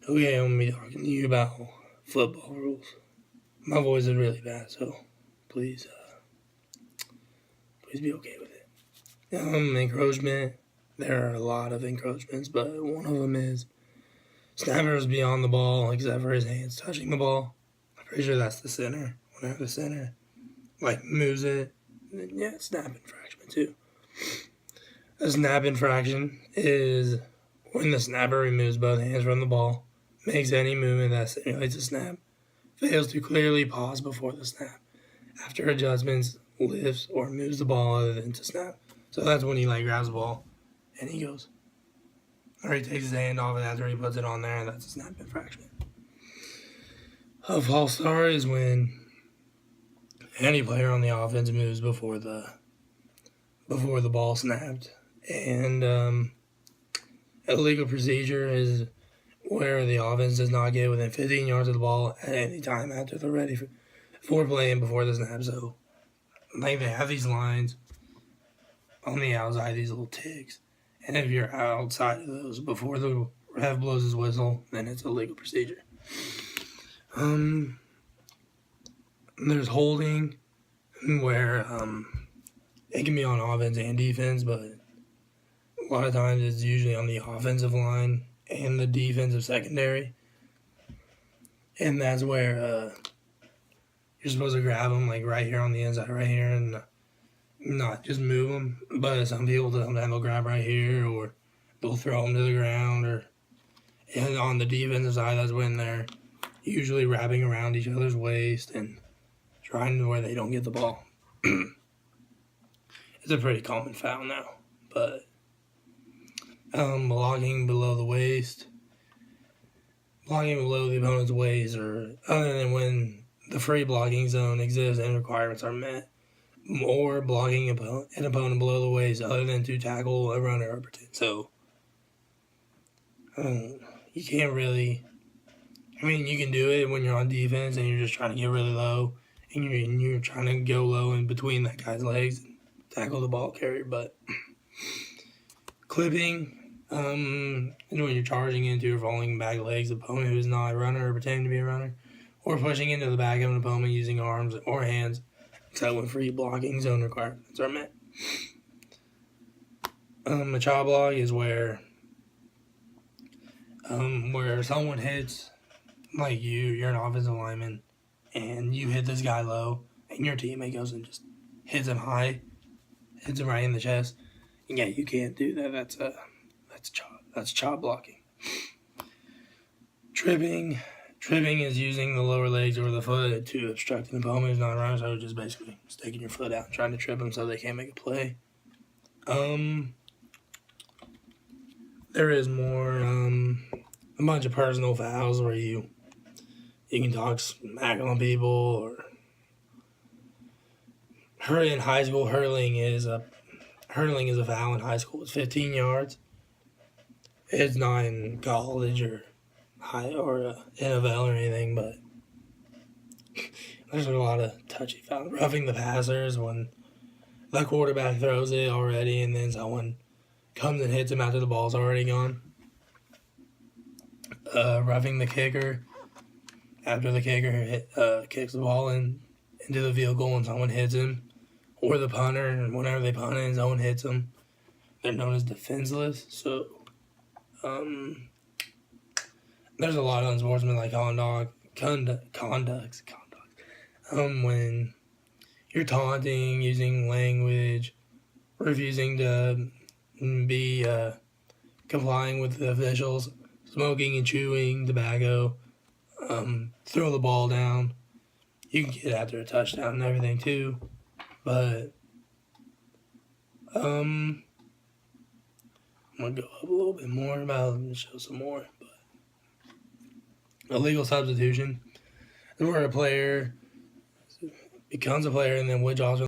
Okay, I'm gonna be talking to you about football rules. My voice is really bad, so please be okay with it. Encroachment. There are a lot of encroachments, but one of them is snappers beyond the ball, except for his hands touching the ball. I'm pretty sure that's the center. Whenever the center moves it, then yeah, snap infraction too. A snap infraction is when the snapper removes both hands from the ball, makes any movement that simulates a snap, fails to clearly pause before the snap, after adjustments, lifts, or moves the ball other than to snap. So that's when he grabs the ball and he goes, or he takes his hand off it after he puts it on there, and that's a snap infraction. A false start is when any player on the offense moves before the ball snapped, and illegal procedure is where the offense does not get within 15 yards of the ball at any time after they're ready for playing before the snap. So, they have these lines on the outside, these little ticks, and if you're outside of those before the ref blows his whistle, then it's a legal procedure. There's holding, where it can be on offense and defense, but a lot of times it's usually on the offensive line and the defensive secondary, and that's where you're supposed to grab them right here on the inside, right here, and not just move them. But some people sometimes they'll grab right here, or they'll throw them to the ground, and on the defensive side, that's when they're usually wrapping around each other's waist and trying to where they don't get the ball. It's a pretty common foul now, but blocking below the waist, blocking below the opponent's waist, or other than when the free blocking zone exists and requirements are met, or blocking an opponent below the waist other than to tackle a runner or pretend. So, you can't really, you can do it when you're on defense and you're just trying to get really low, and you're trying to go low in between that guy's legs and tackle the ball carrier, but clipping, and when you're charging into or falling back legs of an opponent who is not a runner or pretending to be a runner, or pushing into the back of an opponent using arms or hands, except when free blocking zone requirements are met. A child block is where someone hits, you're an offensive lineman, and you hit this guy low, and your teammate goes and just hits him high, hits him right in the chest. And yeah, you can't do that. That's child blocking. Tripping is using the lower legs or the foot to obstruct an opponent who's not around. So just basically sticking your foot out and trying to trip them so they can't make a play. There is more a bunch of personal fouls where you can talk smack on people, or in high school hurling is a foul in high school. It's 15 yards. It's not in college or NFL or anything, but there's a lot of touchy fouls. Roughing the passers when the quarterback throws it already and then someone comes and hits him after the ball's already gone. Roughing the kicker after the kicker kicks the ball into the field goal and someone hits him. Or the punter, and whenever they punt and someone hits them, they're known as defenseless. So, there's a lot of unsportsmanlike conducts. When you're taunting, using language, refusing to be complying with the officials, smoking and chewing tobacco, throw the ball down. You can get after a touchdown and everything too. But I'm going to go up a little bit more and show some more. But illegal substitution is where a player becomes a player and then withdraws